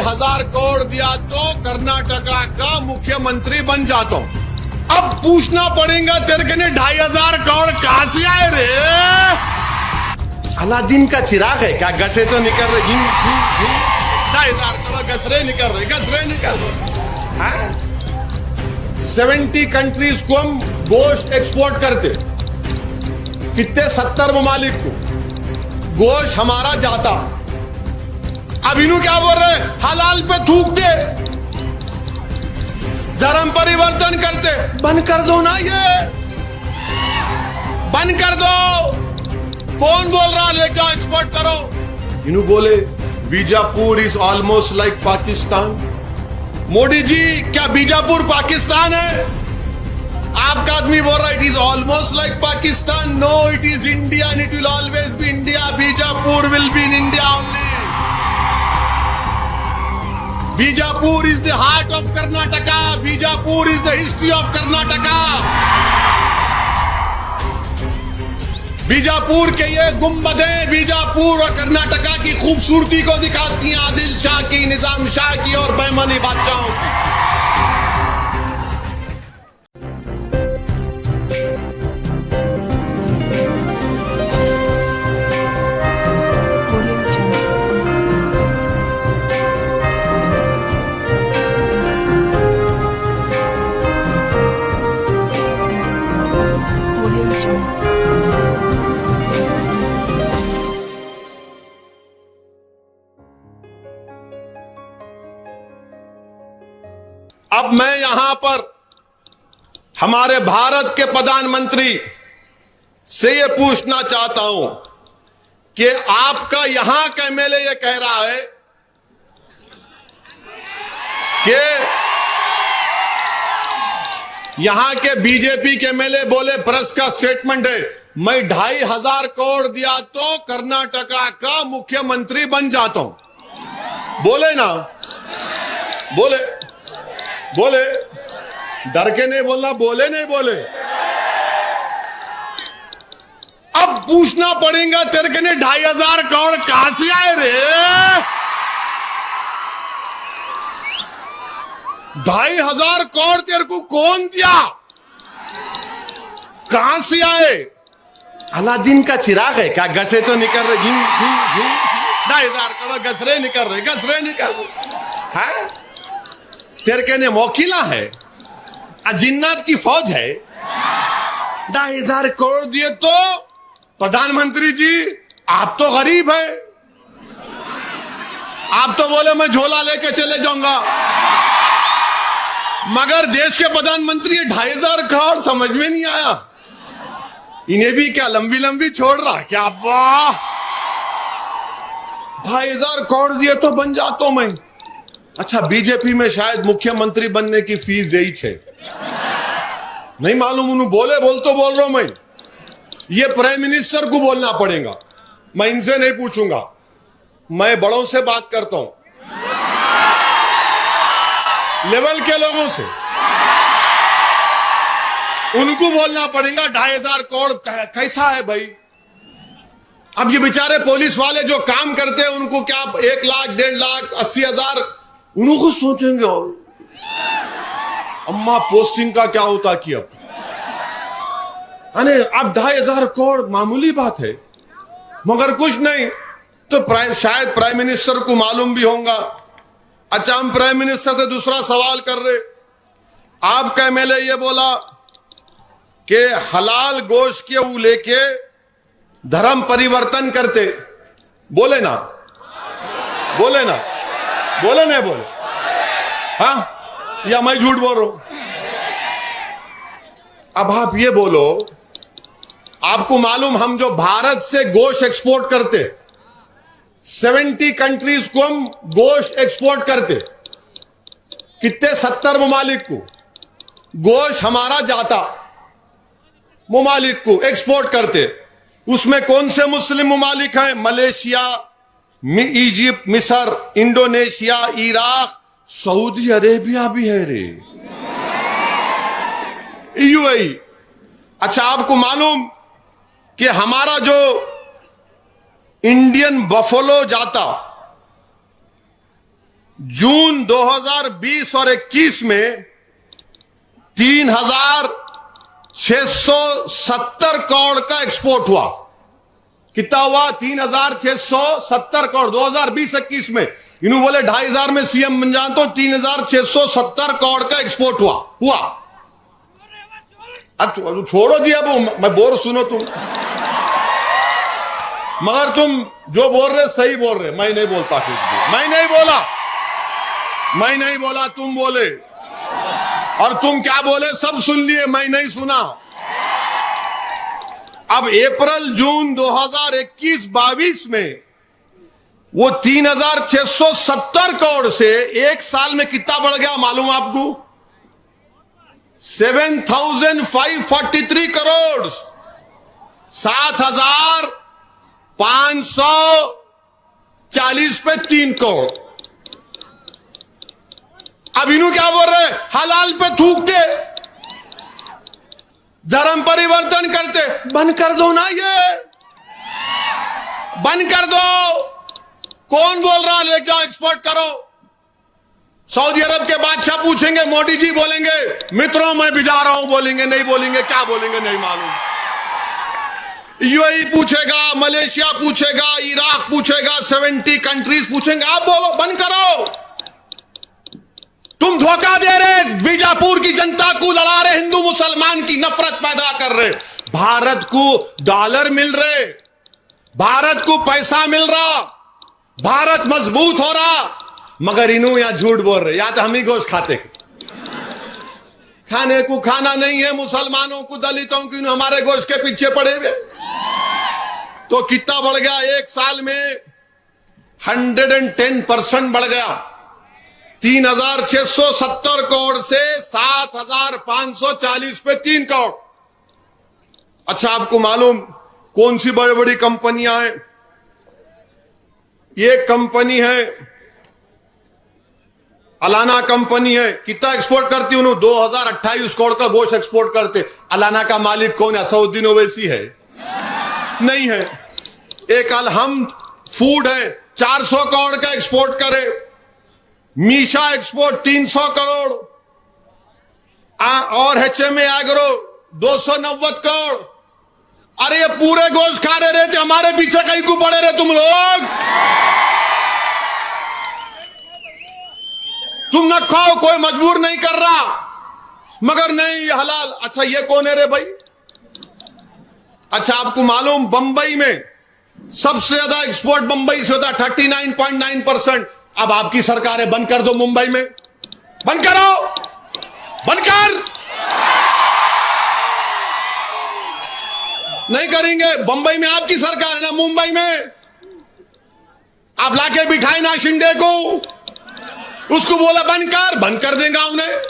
2,500 करोड़ दिया तो कर्नाटका का मुख्यमंत्री बन जाता हूं। अब पूछना पड़ेगा तेरे के 2,500 करोड़ कहां से आए रे? अलादीन का चिराग है क्या? गसे तो निकल रहे, 2,500 करोड़ गसरे निकल रहे। 70 कंट्रीज को हम गोश्त एक्सपोर्ट करते, कितने 70 ममालिक को गोश्त हमारा जाता। अब इन्हों क्या बोल रहे? हलाल पे थूक दे, धर्म परिवर्तन करते। बंद कर दो ना, ये बंद कर दो। कौन बोल रहा ले जाओ एक्सपोर्ट करो? इन्हों बोले Bijapur is almost like Pakistan. Modi ji, क्या बीजापुर पाकिस्तान है? आपका आदमी बोल रहा है it is almost like Pakistan. No, it is India and it will always be India. Bijapur will be in India only. Bijapur is the heart of Karnataka. Bijapur is the history of Karnataka. Bijapur के ये गुंबदें बीजापुर और कर्नाटका की खूबसूरती को दिखाती हैं, आदिल शाह की, निजाम शाह की और बेमनी बादशाहों की। अब मैं यहां पर हमारे भारत के प्रधानमंत्री से यह पूछना चाहता हूं कि आपका यहां का एमएलए यह कह रहा है कि यहां के बीजेपी के एमएलए बोले, प्रेस का स्टेटमेंट है, मैं 2,500 करोड़ दिया तो कर्नाटका का मुख्यमंत्री बन जाता हूं। बोले ना, बोले डर के नहीं बोलना, बोले नहीं बोले। अब पूछना पड़ेगा तेरे के 2,500 करोड़ कहां से आए रे? 2,500 करोड़ तेरे को कौन दिया? कहां से आए? अलादीन का चिराग है क्या? गसे तो निकल रहे, 2,500 करोड़ गसरे निकल रहे। हैं? तेरे कहने मौकिला है, जिन्नात की फौज है। 2,500 करोड़ दिए तो प्रधानमंत्री जी आप तो गरीब है, आप तो बोले मैं झोला लेके चले जाऊंगा, मगर देश के प्रधानमंत्री 2,500 करोड़ समझ में नहीं आया। इन्हें भी क्या लंबी लंबी छोड़ रहा क्या? वाह, 2,500 करोड़ दिए तो बन जाता हूं मैं। अच्छा, बीजेपी में शायद मुख्यमंत्री बनने की फीस यही है, नहीं मालूम। उन्होंने बोल रहा हूं मैं, ये प्राइम मिनिस्टर को बोलना पड़ेगा, मैं इनसे नहीं पूछूंगा, मैं बड़ों से बात करता हूं, लेवल के लोगों से। उनको बोलना पड़ेगा 2,500 करोड़ कैसा है भाई। अब ये बेचारे पुलिस वाले जो काम करते हैं उनको क्या 1 लाख, 1.5 लाख, 80,000 उनको सोचेंगे, अम्मा पोस्टिंग का क्या होता कि अब अब 2,500 करोड़ मामूली बात है, मगर कुछ नहीं तो शायद प्राइम मिनिस्टर को मालूम भी होगा। अच्छा, हम प्राइम मिनिस्टर से दूसरा सवाल कर रहे, आपका एमएलए ये बोला कि हलाल गोश्त के वो लेके धर्म परिवर्तन करते। बोले ना, बोले नहीं बोले? हाँ, या मैं झूठ बोल रहा हूं? अब आप ये बोलो, आपको मालूम हम जो भारत से गोश्त एक्सपोर्ट करते, 70 कंट्रीज को हम गोश्त एक्सपोर्ट करते, कितने 70 ममालिक को गोश्त हमारा जाता, ममालिक को एक्सपोर्ट करते। उसमें कौन से मुस्लिम ममालिक हैं? मलेशिया, इजिप्ट, मिस्र, इंडोनेशिया, इराक, सऊदी अरेबिया भी है रे, यूएई। अच्छा, आपको मालूम कि हमारा जो इंडियन बफलो जाता जून 2020 और 21 में 3,670 करोड़ का एक्सपोर्ट हुआ। कितना हुआ? 3,670 करोड़ 2020-21 में। इन्होंने बोले 2,500 में सीएम बन जाता हूं। 3,670 करोड़ का एक्सपोर्ट हुआ। अब छोड़ो जी, अब मैं बोल सुनो तुम, मगर तुम जो बोल रहे सही बोल रहे, मैं नहीं बोलता कुछ भी। मैं नहीं बोला, तुम बोले, और तुम क्या बोले सब सुन लिए, मैं नहीं सुना। अब अप्रैल जून 2021-22 में वो 3,670 करोड़ से एक साल में कितना बढ़ गया मालूम आपको? 7,543 करोड़, 7,540 पे 3 करोड़। अब इन्हों क्या बोल रहे? हलाल पे थूकते, धर्म परिवर्तन करते। बंद कर दो ना, ये बंद कर दो। कौन बोल रहा ले जाओ एक्सपोर्ट करो? सऊदी अरब के बादशाह पूछेंगे, मोदी जी बोलेंगे मित्रों मैं भी जा रहा हूं, बोलेंगे नहीं, बोलेंगे क्या बोलेंगे नहीं मालूम। यूएई पूछेगा, मलेशिया पूछेगा, इराक पूछेगा, 70 कंट्रीज पूछेंगे। आप बोलो बंद करो। तुम धोखा दे रहे, बीजापुर की जनता को लड़ा रहे, हिंदू मुसलमान की नफरत पैदा कर रहे। भारत को डॉलर मिल रहे, भारत को पैसा मिल रहा, भारत मजबूत हो रहा, मगर इन्हों यहां झूठ बोल रहे। या तो हम ही गोश्त खाते, खाने को खाना नहीं है मुसलमानों को, दलितों को, हमारे गोश्त के पीछे पड़े हुए। तो कितना बढ़ गया? एक साल में 110% बढ़ गया। 3,670 करोड़ से 7,540 पे 3 करोड़। अच्छा, आपको मालूम कौन सी बड़ी बड़ी कंपनियां हैं? ये कंपनी है अलाना कंपनी है। कितना एक्सपोर्ट करती उन्होंने? 2,028 करोड़ का गोश्त एक्सपोर्ट करते। अलाना का मालिक कौन है? असदुद्दीन ओवैसी है? नहीं है। एक अलहम फूड है, 400 करोड़ का एक्सपोर्ट करे। मीशा एक्सपोर्ट 300 करोड़, और एचएमए एग्रो 290 करोड़। अरे ये पूरे गोश्त खा रहे थे, हमारे पीछे कहीं को पड़े रहे तुम लोग। तुम न खाओ, कोई मजबूर नहीं कर रहा, मगर नहीं ये हलाल। अच्छा, ये कौन है रे भाई? अच्छा, आपको मालूम बंबई में सबसे ज्यादा एक्सपोर्ट बंबई से होता है, 39.9%। अब आपकी सरकार है, बंद कर दो मुंबई में, बंद करो, बंद कर। नहीं करेंगे। बंबई में आपकी सरकार है ना, मुंबई में आप लाके बिठाए ना शिंदे को, उसको बोला बंद कर देगा उन्हें।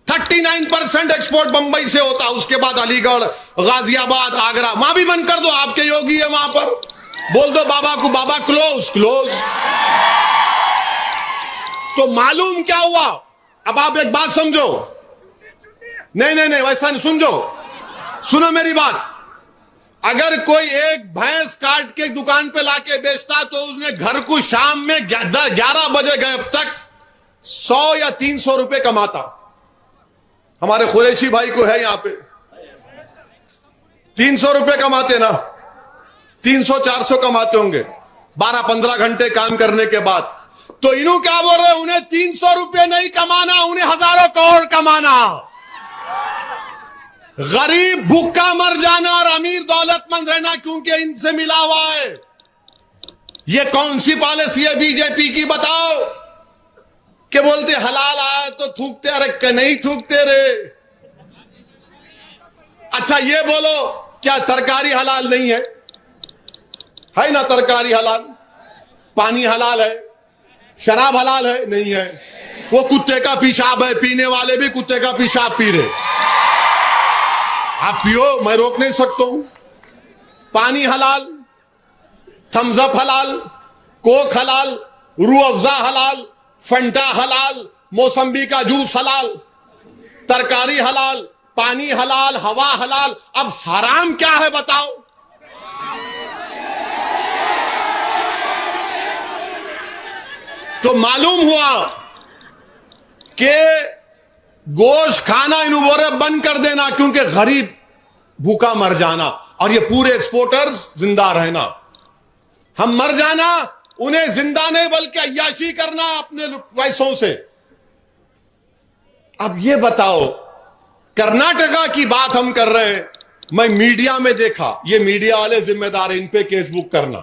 39% एक्सपोर्ट बंबई से होता, उसके बाद अलीगढ़, गाजियाबाद, आगरा, वहां भी बंद कर दो। आपके योगी है वहां पर, बोल दो बाबा को, बाबा क्लोज। तो मालूम क्या हुआ? अब आप एक बात समझो। नहीं वैसा नहीं, सुनो मेरी बात। अगर कोई एक भैंस काट के दुकान पे लाके बेचता, तो उसने घर को शाम में 11 बजे गए अब तक 100 या 300 रुपए कमाता। हमारे कुरैशी भाई को है यहां पे 300 रुपए कमाते ना, 300-400 कमाते होंगे 12-15 घंटे काम करने के बाद। तो इन्हों क्या बोल रहे? उन्हें 300 रुपए नहीं कमाना, उन्हें हजारों करोड़ कमाना। गरीब भूखा मर जाना और अमीर दौलतमंद रहना, क्योंकि इनसे मिला हुआ है। ये कौन सी पॉलिसी है बीजेपी की बताओ? कि बोलते हलाल आया तो थूकते, अरे नहीं थूकते रे। अच्छा ये बोलो, क्या तरकारी हलाल नहीं है? है ना तरकारी हलाल, पानी हलाल है, शराब हलाल है? नहीं है। वो कुत्ते का पेशाब है, पीने वाले भी कुत्ते का पेशाब पी रहे। आप पियो, मैं रोक नहीं सकता हूं। पानी हलाल, थम्स अप हलाल, कोक हलाल, रूह अफ़ज़ा हलाल, फंटा हलाल, मौसम्बी का जूस हलाल, तरकारी हलाल, पानी हलाल, हवा हलाल। अब हराम क्या है बताओ? तो मालूम हुआ कि गोश्त खाना इन बोरे बंद कर देना, क्योंकि गरीब भूखा मर जाना और ये पूरे एक्सपोर्टर्स जिंदा रहना। हम मर जाना, उन्हें जिंदा नहीं बल्कि अय्याशी करना अपने पैसों से। अब ये बताओ, कर्नाटका की बात हम कर रहे हैं, मैं मीडिया में देखा, ये मीडिया वाले जिम्मेदार हैं इन पे केस बुक करना,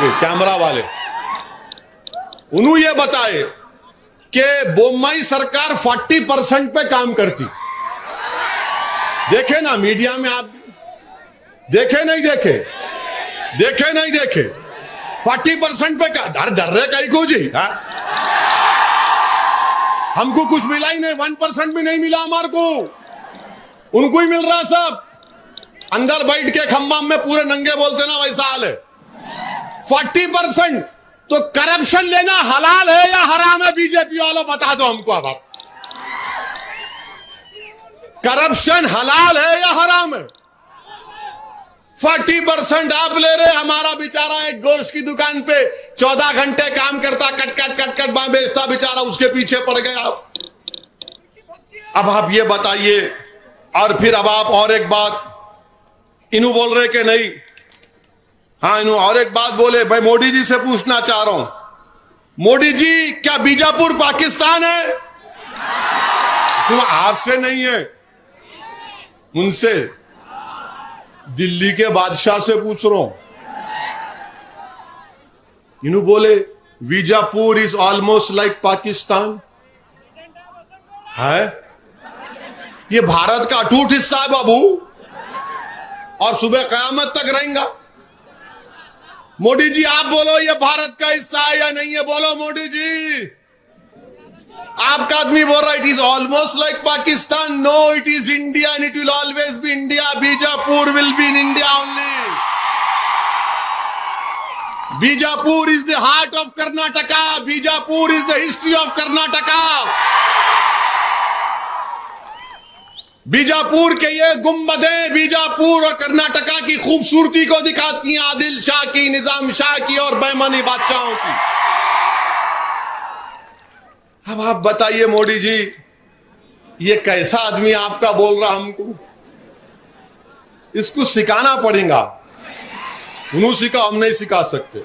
ये कैमरा वाले। उन्होंने ये बताए कि बोम्मई सरकार 40% पे काम करती। देखे ना मीडिया में, आप देखे नहीं देखे, देखे नहीं देखे, 40% पे डर रहे कहीं को जी। हमको कुछ मिला ही नहीं, 1% भी नहीं मिला हमारे को, उनको ही मिल रहा सब। अंदर बैठ के खम्बाम में पूरे नंगे बोलते ना, वैसा हाल है। 40%। तो करप्शन लेना हलाल है या हराम है? बीजेपी वालों बता दो हमको। अब आप, करप्शन हलाल है या हराम है? 40% आप ले रहे। हमारा बेचारा एक गोश्त की दुकान पे 14 घंटे काम करता, कट कट बेचता, बेचारा उसके पीछे पड़ गया। अब आप ये बताइए। और फिर अब आप और एक बात, इन्हों बोल रहे कि नहीं, हाँ इन्हों और एक बात बोले, भाई मोदी जी से पूछना चाह रहा हूं, मोदी जी क्या बीजापुर पाकिस्तान है? तुम आपसे नहीं है, उनसे, दिल्ली के बादशाह से पूछ रहा हूं। इन्हों बोले Bijapur is almost like Pakistan है। ये भारत का अटूट हिस्सा है बाबू, और सुबह कयामत तक रहेगा। मोदी जी आप बोलो, ये भारत का हिस्सा है या नहीं है? बोलो मोदी जी। आपका आदमी बोल रहा है it is almost like Pakistan. No, it is India and it will always be India. Bijapur will be in India only. Bijapur is the heart of Karnataka. Bijapur is the history of Karnataka. Bijapur के ये गुंबदें बीजापुर और कर्नाटका की खूबसूरती को दिखाती हैं, आदिल शाह की, निजाम शाह की और बैमनी बादशाहों की। अब आप बताइए मोदी जी, ये कैसा आदमी आपका बोल रहा हमको? इसको सिखाना पड़ेगा। उन्होंने सिखा, हम नहीं सिखा सकते।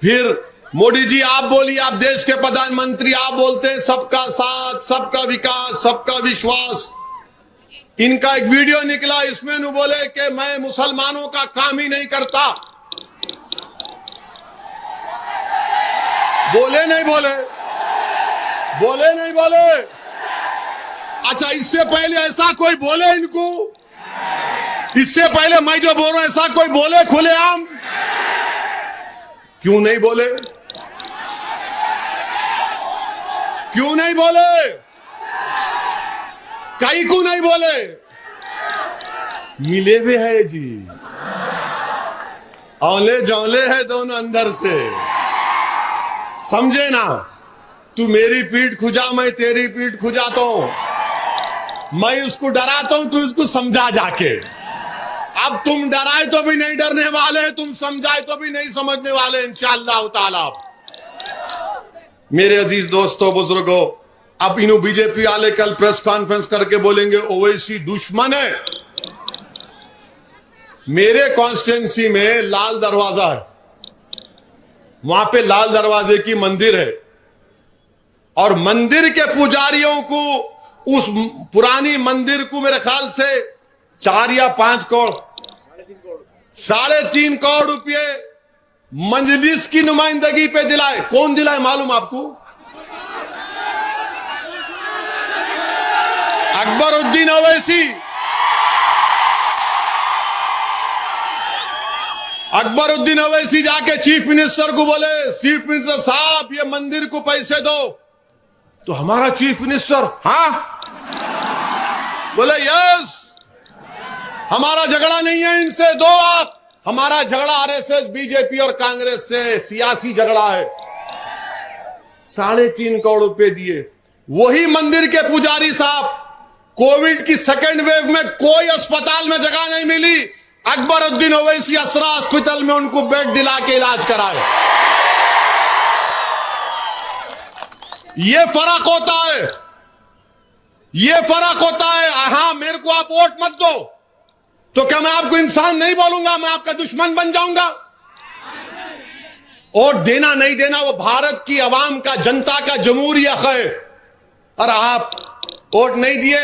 फिर मोदी जी आप बोलिए, आप देश के प्रधानमंत्री, आप बोलते हैं सबका साथ, सबका विकास, सबका विश्वास। इनका एक वीडियो निकला, इसमें नु बोले कि मैं मुसलमानों का काम ही नहीं करता। बोले नहीं बोले? बोले नहीं बोले? अच्छा, इससे पहले ऐसा कोई बोले इनको? इससे पहले मैं जो बोल रहा हूं ऐसा कोई बोले खुलेआम? क्यों नहीं बोले? क्यों नहीं बोले? कई को नहीं बोले? मिले हुए है जी, औले जौले है दोनों अंदर से, समझे ना? तू मेरी पीठ खुजा, मैं तेरी पीठ खुजाता हूं। मैं उसको डराता हूं, तू इसको समझा जाके। अब तुम डराए तो भी नहीं डरने वाले, तुम समझाए तो भी नहीं समझने वाले इंशाअल्लाह ताला। मेरे अजीज दोस्तों, बुजुर्गों, अब इन्हों बीजेपी वाले कल प्रेस कॉन्फ्रेंस करके बोलेंगे ओवैसी दुश्मन है। मेरे कॉन्स्टिट्यूंसी में लाल दरवाजा है, वहां पे लाल दरवाजे की मंदिर है, और मंदिर के पुजारियों को, उस पुरानी मंदिर को मेरे ख्याल से 4 या 5 करोड़, 3.5 करोड़ रुपये मजलिस की नुमाइंदगी पे दिलाए। कौन दिलाए मालूम आपको? अकबरुद्दीन ओवैसी। अकबरुद्दीन ओवैसी जाके चीफ मिनिस्टर को बोले, चीफ मिनिस्टर साहब ये मंदिर को पैसे दो। तो हमारा चीफ मिनिस्टर, हाँ, बोले यस, हमारा झगड़ा नहीं है इनसे, दो आप। हमारा झगड़ा आरएसएस, बीजेपी और कांग्रेस से सियासी झगड़ा है। 3.5 करोड़ रुपए दिए। वही मंदिर के पुजारी साहब, कोविड की सेकेंड वेव में कोई अस्पताल में जगह नहीं मिली, अकबरुद्दीन ओवैसी असरा हॉस्पिटल में उनको बेड दिला के इलाज कराए। ये फर्क होता है, ये फर्क होता है। हां, मेरे को आप वोट मत दो तो क्या मैं आपको इंसान नहीं बोलूंगा, मैं आपका दुश्मन बन जाऊंगा? वोट देना नहीं देना वो भारत की आवाम का, जनता का जमहूरी हक है। और आप वोट नहीं दिए,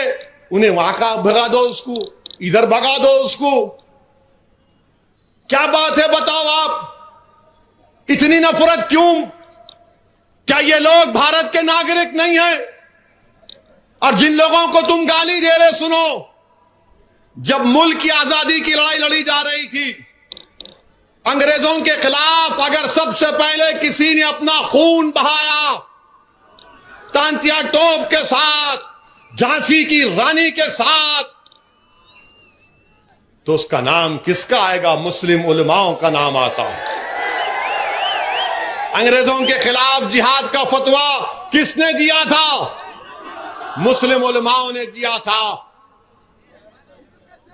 उन्हें वहां का भगा दो, उसको इधर भगा दो उसको। क्या बात है बताओ आप, इतनी नफरत क्यों? क्या ये लोग भारत के नागरिक नहीं हैं? और जिन लोगों को तुम गाली दे रहे, सुनो, जब मुल्क की आजादी की लड़ाई लड़ी जा रही थी अंग्रेजों के खिलाफ, अगर सबसे पहले किसी ने अपना खून बहाया तांतिया तोप के साथ, झांसी की रानी के साथ, तो उसका नाम किसका आएगा? मुस्लिम उलमाओं का नाम आता। अंग्रेजों के खिलाफ जिहाद का फतवा किसने दिया था? मुस्लिम उलमाओं ने दिया था।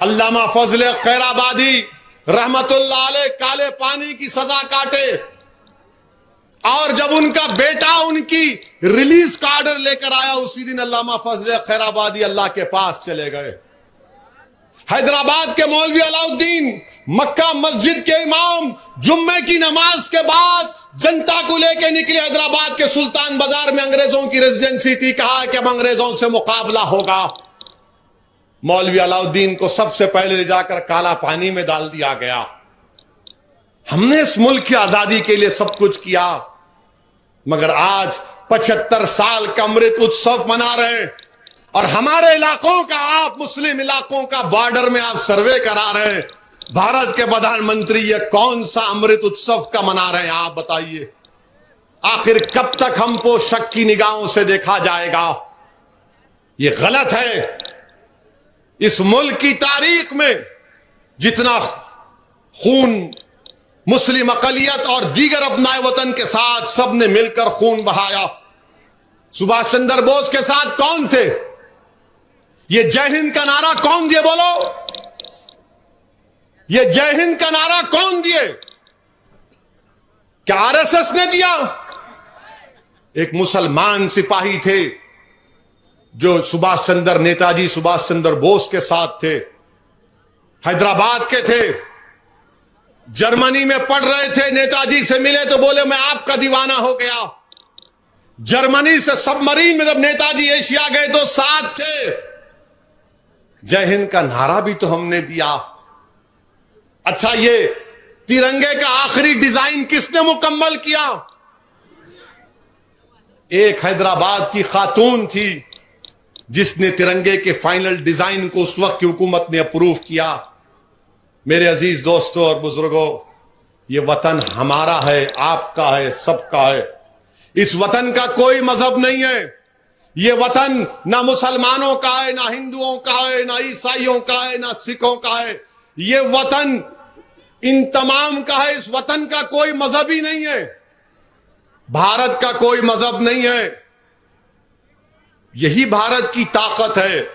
अल्लामा फजल खैराबादी रहमतुल्लाह अलैह काले पानी की सजा काटे, और जब उनका बेटा उनकी रिलीज का ऑर्डर लेकर आया, उसी दिन अल्लामा फजल खैराबादी अल्लाह के पास चले गए। हैदराबाद के मौलवी अलाउद्दीन, मक्का मस्जिद के इमाम, जुम्मे की नमाज के बाद जनता को लेकर निकले हैदराबाद के सुल्तान बाजार में। अंग्रेजों की रेजिडेंसी थी, कहा कि अब अंग्रेजों से मुकाबला होगा। मौलवी अलाउद्दीन को सबसे पहले ले जाकर काला पानी में डाल दिया गया। हमने इस मुल्क की आजादी के लिए सब कुछ किया, मगर आज 75 साल का अमृत उत्सव मना रहे हैं, और हमारे इलाकों का, आप मुस्लिम इलाकों का बॉर्डर में आप सर्वे करा रहे हैं। भारत के प्रधानमंत्री ये कौन सा अमृत उत्सव का मना रहे हैं? आप बताइए, आखिर कब तक हमको शक की निगाहों से देखा जाएगा? ये गलत है। इस मुल्क की तारीख में जितना खून मुस्लिम अकलियत और दीगर अपनाए वतन के साथ सबने मिलकर खून बहाया। सुभाष चंद्र बोस के साथ कौन थे? ये जय हिंद का नारा कौन दिए? बोलो, ये जय हिंद का नारा कौन दिए? क्या आरएसएस ने दिया? एक मुसलमान सिपाही थे जो नेताजी सुभाष चंद्र बोस के साथ थे, हैदराबाद के थे, जर्मनी में पढ़ रहे थे, नेताजी से मिले तो बोले मैं आपका दीवाना हो गया। जर्मनी से सबमरीन में जब नेताजी एशिया गए तो साथ थे। जय हिंद का नारा भी तो हमने दिया। अच्छा, ये तिरंगे का आखिरी डिजाइन किसने मुकम्मल किया? एक हैदराबाद की खातून थी जिसने तिरंगे के फाइनल डिजाइन को उस वक्त की हुकूमत ने अप्रूव किया। मेरे अजीज दोस्तों और बुजुर्गों, ये वतन हमारा है, आपका है, सबका है। इस वतन का कोई मजहब नहीं है। ये वतन ना मुसलमानों का है, ना हिंदुओं का है, ना ईसाइयों का है, ना सिखों का है। ये वतन इन तमाम का है। इस वतन का कोई मजहब ही नहीं है। भारत का कोई मजहब नहीं है। यही भारत की ताकत है,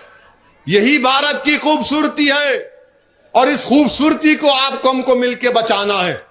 यही भारत की खूबसूरती है, और इस खूबसूरती को आपको हमको मिलकर बचाना है।